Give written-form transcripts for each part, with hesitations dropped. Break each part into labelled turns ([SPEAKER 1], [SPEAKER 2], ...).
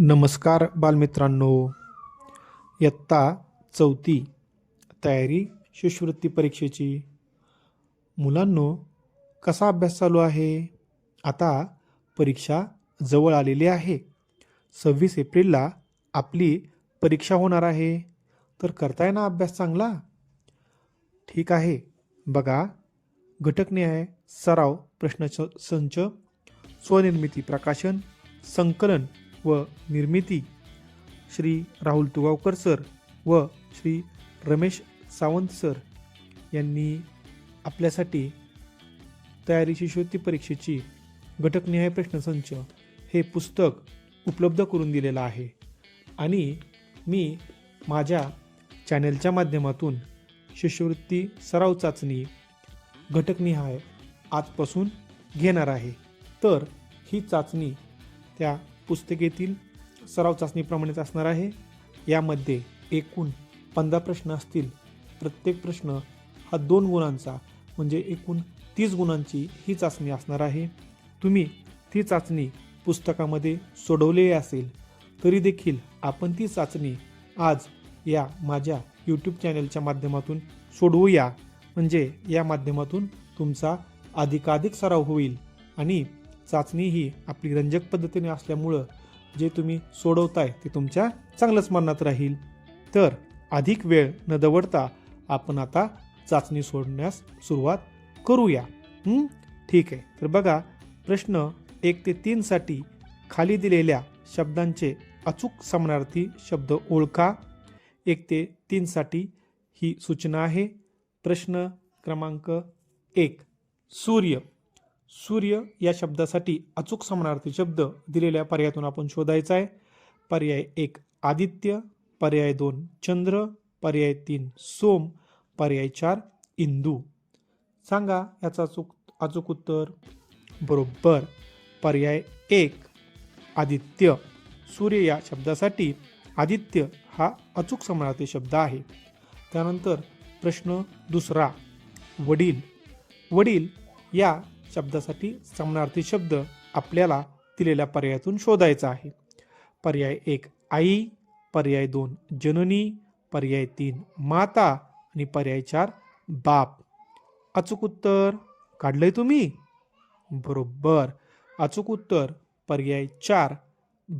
[SPEAKER 1] नमस्कार बालमित्रांनो. इयत्ता चौथी तयारी शिष्यवृत्ती परीक्षेची. मुलांनो, कसा अभ्यास चालू आहे? आता परीक्षा जवळ आलेली आहे. 26 एप्रिलला आपली परीक्षा होणार आहे. तर करताय ना अभ्यास चांगला? ठीक आहे. बघा, घटकनिहाय सराव प्रश्नसंच, स्वनिर्मिती प्रकाशन, संकलन व निर्मिती श्री राहुल तुगावकर सर व श्री रमेश सावंत सर यांनी आपल्यासाठी तयारी शिष्यवृत्ती परीक्षेची घटकनिहाय प्रश्नसंच हे पुस्तक उपलब्ध करून दिलेलं आहे. आणि मी माझ्या चॅनलच्या माध्यमातून शिष्यवृत्ती सराव चाचणी घटकनिहाय आजपासून घेणार आहे. तर ही चाचणी त्या पुस्तिकेतील सराव चाचणीप्रमाणेच असणार आहे. यामध्ये एकूण 15 प्रश्न असतील. प्रत्येक प्रश्न हा 2 गुणांचा म्हणजे एकूण 30 गुणांची ही चाचणी असणार आहे. तुम्ही ती चाचणी पुस्तकामध्ये सोडवलेली असेल तरी देखील आपण ती चाचणी आज या माझ्या यूट्यूब चॅनलच्या माध्यमातून सोडवूया. म्हणजे या माध्यमातून तुमचा अधिकाधिक सराव होईल आणि चाचणी ही आपली रंजक पद्धतीने असल्यामुळं जे तुम्ही सोडवताय ते तुमच्या चांगलं स्मरणात राहील. तर अधिक वेळ न दवडता आपण आता चाचणी सोडण्यास सुरुवात करूया. ठीक आहे. तर बघा, प्रश्न 1 ते 3 साठी खाली दिलेल्या शब्दांचे अचूक समानार्थी शब्द ओळखा. 1 ते 3 साठी ही सूचना आहे. प्रश्न क्रमांक 1, सूर्य. सूर्य या शब्दासाठी अचूक समानार्थी शब्द दिलेल्या पर्यायातून आपण शोधायचा आहे. पर्याय 1 आदित्य, पर्याय 2 चंद्र, पर्याय 3 सोम, पर्याय 4 इंदू. सांगा याचा अचूक उत्तर. बरोबर, पर्याय 1 आदित्य. सूर्य या शब्दासाठी आदित्य हा अचूक समानार्थी शब्द आहे. त्यानंतर प्रश्न 2, वडील. वडील या शब्दासाठी समानार्थी शब्द आपल्याला दिलेल्या पर्यायातून शोधायचा आहे. पर्याय 1 आई, पर्याय 2 जननी, पर्याय 3 माता आणि पर्याय 4 बाप. अचूक उत्तर काढलंय तुम्ही? बरोबर, अचूक उत्तर पर्याय 4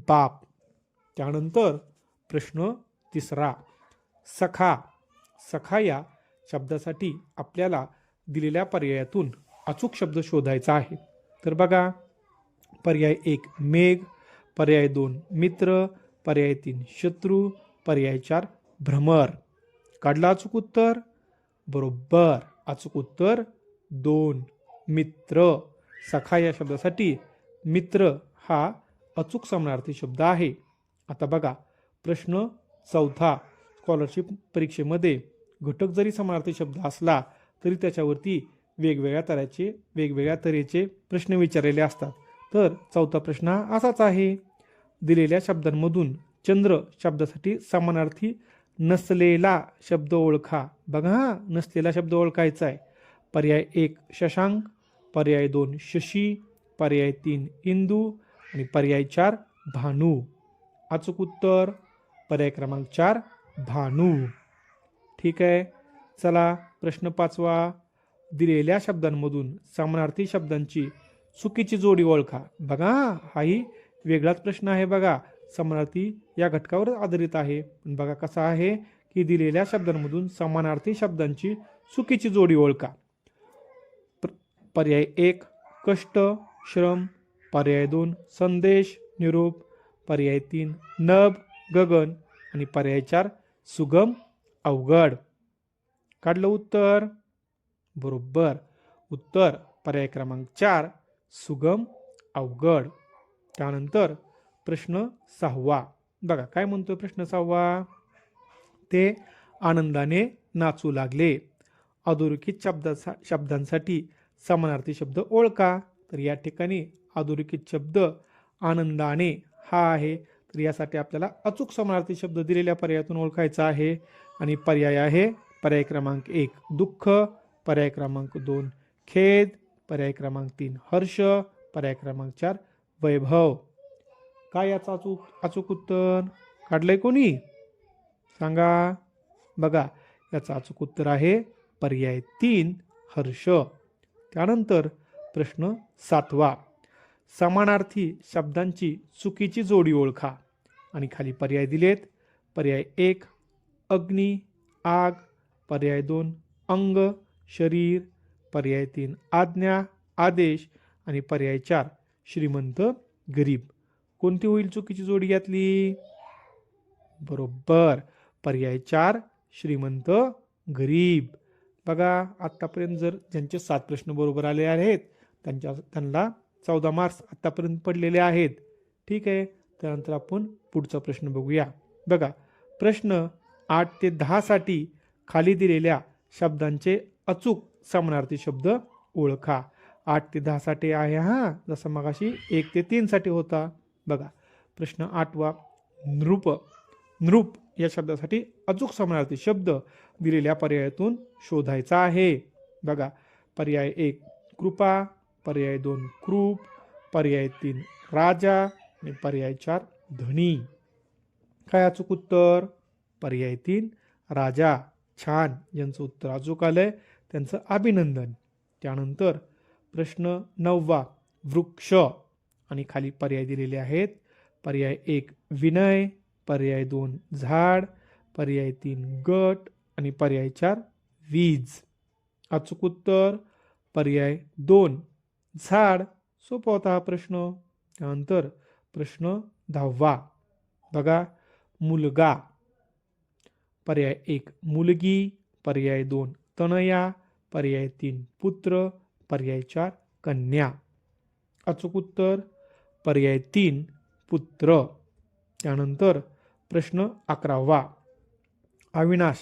[SPEAKER 1] बाप. त्यानंतर प्रश्न 3, सखा. सखा या शब्दासाठी आपल्याला दिलेल्या पर्यायातून अचूक शब्द शोधायचा आहे. तर बघा, पर्याय 1 मेघ, पर्याय 2 मित्र, पर्याय 3 शत्रू, पर्याय 4 भ्रमर. काढला अचूक उत्तर? बरोबर, अचूक उत्तर 2 मित्र. सखा या शब्दासाठी मित्र हा अचूक समानार्थी शब्द आहे. आता बघा, प्रश्न 4, स्कॉलरशिप परीक्षेमध्ये घटक जरी समानार्थी शब्द असला तरी त्याच्यावरती वेगवेगळ्या तऱ्हेचे प्रश्न विचारलेले असतात. तर 4था प्रश्न हा असाच आहे. दिलेल्या शब्दांमधून चंद्र शब्दासाठी समानार्थी नसलेला शब्द ओळखा. बघा, नसलेला शब्द ओळखायचा आहे. पर्याय 1 शशांक, पर्याय 2 शशी, पर्याय 3 इंदू आणि पर्याय 4 भानू. अचूक उत्तर पर्याय क्रमांक 4 भानू. ठीक आहे. चला, प्रश्न 5, दिलेल्या शब्दांमधून समानार्थी शब्दांची चुकीची जोडी ओळखा. बघा, हाही वेगळाच प्रश्न आहे. बघा, समानार्थी या घटकावर आधारित आहे. पण बघा कसा आहे की दिलेल्या शब्दांमधून समानार्थी शब्दांची चुकीची जोडी ओळखा. पर्याय 1 कष्ट, श्रम, पर्याय 2 संदेश, निरोप, पर्याय 3 नभ, गगन आणि पर्याय 4 सुगम, अवघड. काढलं उत्तर? बरोबर, उत्तर पर्याय क्रमांक 4 सुगम, अवघड. त्यानंतर प्रश्न 6, बघा काय म्हणतोय प्रश्न 6. ते आनंदाने नाचू लागले. अधोरेखित शब्दांसाठी समानार्थी शब्द ओळखा. तर या ठिकाणी अधोरेखित शब्द आनंदाने हा आहे. तर यासाठी आपल्याला अचूक समानार्थी शब्द दिलेल्या पर्यायातून ओळखायचा आहे. आणि पर्याय आहे पर्याय क्रमांक 1 दुःख, पर्याय क्रमांक 2 खेद, पर्याय क्रमांक 3 हर्ष, पर्याय क्रमांक 4 वैभव. काय याचं अचूक अचूक उत्तर काढलंय कोणी सांगा बघा याचं अचूक उत्तर आहे पर्याय 3 हर्ष त्यानंतर प्रश्न 7वा समानार्थी शब्दांची चुकीची जोडी ओळखा आणि खाली पर्याय दिलेत पर्याय 1 अग्नी आग पर्याय 2 अंग शरीर पर्याय 3 आज्ञा आदेश आणि पर्याय 4 श्रीमंत गरीब कोणती होईल चुकीची जोडी यातली बरोबर पर्याय 4 श्रीमंत गरीब बघा आतापर्यंत जर ज्यांचे 7 प्रश्न बरोबर आले आहेत त्यांना 14 मार्क्स आतापर्यंत पडलेले आहेत ठीक आहे त्यानंतर आपण पुढचा प्रश्न बघूया बघा प्रश्न 8 ते 10 साठी खाली दिलेल्या शब्दांचे अचूक समानार्थी शब्द ओळखा 8 ते 10 साठी आहे हा जसं मगाशी 1 ते 3 साठी होता बघा प्रश्न 8वा नृप या शब्दासाठी अचूक समानार्थी शब्द दिलेल्या पर्यायातून शोधायचा आहे बघा पर्याय 1 कृपा पर्याय 2 कृप पर्याय 3 राजा आणि पर्याय 4 धनी काय अचूक उत्तर पर्याय 3 राजा छान ज्यांचं उत्तर अचूक आलंय त्यांचं अभिनंदन त्यानंतर प्रश्न 9वा वृक्ष आणि खाली पर्याय दिलेले आहेत पर्याय 1 विनय पर्याय 2 झाड पर्याय 3 गट आणि पर्याय 4 वीज अचूक उत्तर पर्याय 2 झाड सोपा होता हा प्रश्न त्यानंतर प्रश्न 10वा बघा मुलगा पर्याय 1 मुलगी पर्याय 2 तनया पर्याय 3 पुत्र पर्याय 4 कन्या अचूक उत्तर पर्याय 3 पुत्र त्यानंतर प्रश्न 11वा अविनाश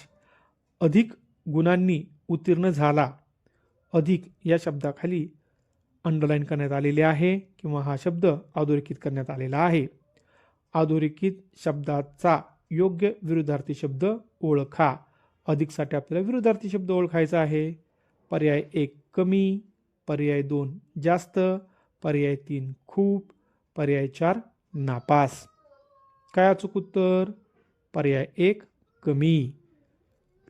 [SPEAKER 1] अधिक गुणांनी उत्तीर्ण झाला अधिक या शब्दाखाली अंडरलाईन करण्यात आलेले आहे किंवा हा शब्द अधोरेखित करण्यात आलेला आहे अधोरेखित शब्दाचा योग्य विरुद्धार्थी शब्द ओळखा अधिकसाठी आपल्याला विरुद्धार्थी शब्द ओळखायचा आहे पर्याय 1 कमी पर्याय 2 जास्त पर्याय 3 खूप पर्याय 4 नापास काय अचूक उत्तर पर्याय 1 कमी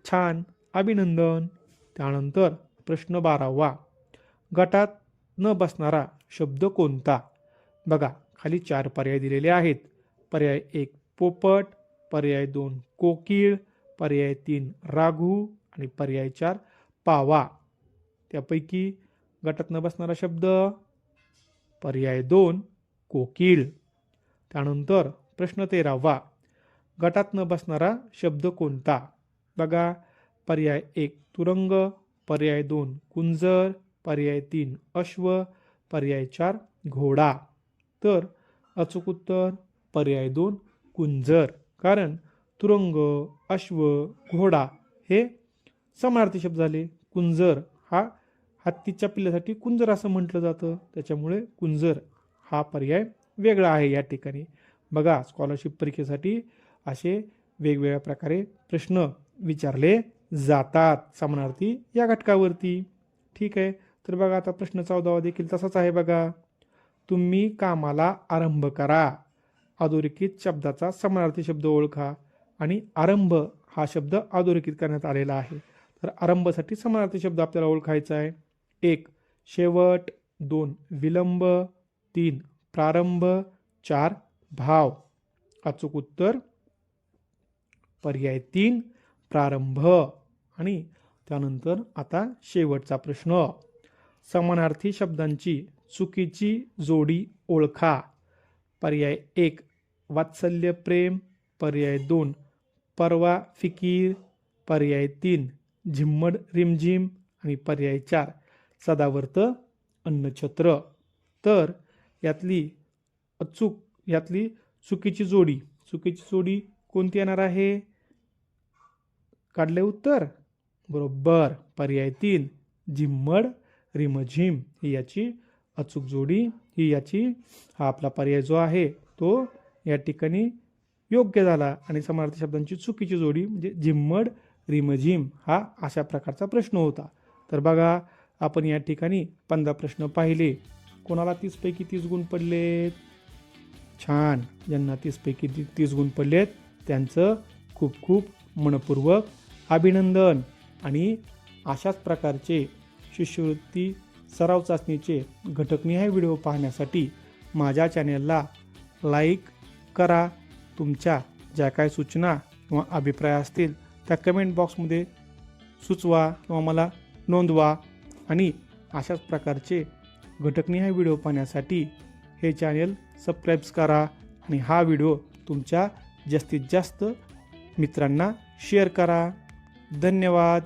[SPEAKER 1] छान अभिनंदन त्यानंतर प्रश्न 12वा गटात न बसणारा शब्द कोणता बघा खाली 4 पर्याय दिलेले आहेत पर्याय 1 पोपट पर्याय 2 कोकिळ पर्याय 3 राघू आणि पर्याय 4 पावा त्यापैकी गटात न बसणारा शब्द पर्याय 2 कोकिळ त्यानंतर प्रश्न 13वा गटात न बसणारा शब्द कोणता बघा पर्याय 1 तुरंग पर्याय 2 कुंजर पर्याय 3 अश्व पर्याय 4 घोडा तर अचूक उत्तर पर्याय 2 कुंजर कारण तुरंग अश्व घोडा हे समानार्थी शब्द झाले कुंजर हा हत्तीच्या पिल्ल्यासाठी कुंजर असं म्हटलं जातं त्याच्यामुळे कुंजर हा पर्याय वेगळा आहे या ठिकाणी बघा स्कॉलरशिप परीक्षेसाठी असे वेगवेगळ्या प्रकारे प्रश्न विचारले जातात समानार्थी या घटकावरती ठीक आहे तर बघा आता प्रश्न 14वा देखील तसाच आहे बघा तुम्ही कामाला आरंभ करा अधोरेखित शब्दाचा समानार्थी शब्द ओळखा आणि आरंभ हा शब्द अधोरेखित करण्यात आलेला आहे तर आरंभसाठी समानार्थी शब्द आपल्याला ओळखायचा आहे 1 शेवट 2 विलंब 3 प्रारंभ 4 भाव अचूक उत्तर पर्याय 3 प्रारंभ आणि त्यानंतर आता शेवटचा प्रश्न समानार्थी शब्दांची चुकीची जोडी ओळखा पर्याय 1 वात्सल्य प्रेम पर्याय 2 परवा फिकीर पर्याय 3 झिम्मड रिमझिम आणि पर्याय 4 सदावर्त अन्नछत्र तर यातली चुकीची जोडी कोणती येणार आहे काढले उत्तर बरोबर पर्याय 3 झिम्मड रिमझिम ही याची अचूक जोडी ही याची हा आपला पर्याय जो आहे तो या ठिकाणी योग्य झाला आणि समानार्थी शब्दांची चुकीची जोडी म्हणजे झिम्मड रिमझिम हा अशा प्रकारचा प्रश्न होता तर बघा आपण या ठिकाणी 15 प्रश्न पाहिले कोणाला 30 पैकी 30 गुण पडलेत छान. ज्यांना 30पैकी 30 गुण पडलेत त्यांचं खूप खूप मनपूर्वक अभिनंदन. आणि अशाच प्रकारचे शिष्यवृत्ती सराव चाचणीचे घटकनिहाय व्हिडिओ पाहण्यासाठी माझ्या चॅनेलला लाईक करा. तुमच्या ज्या काही सूचना किंवा अभिप्राय असतील त्या कमेंट बॉक्समध्ये सुचवा किंवा मला नोंदवा. आणि अशाच प्रकारचे घटकनिहाय व्हिडिओ पाहण्यासाठी हे चॅनेल सबस्क्राईब करा आणि हा व्हिडिओ तुमच्या जास्तीत जास्त मित्रांना शेअर करा. धन्यवाद.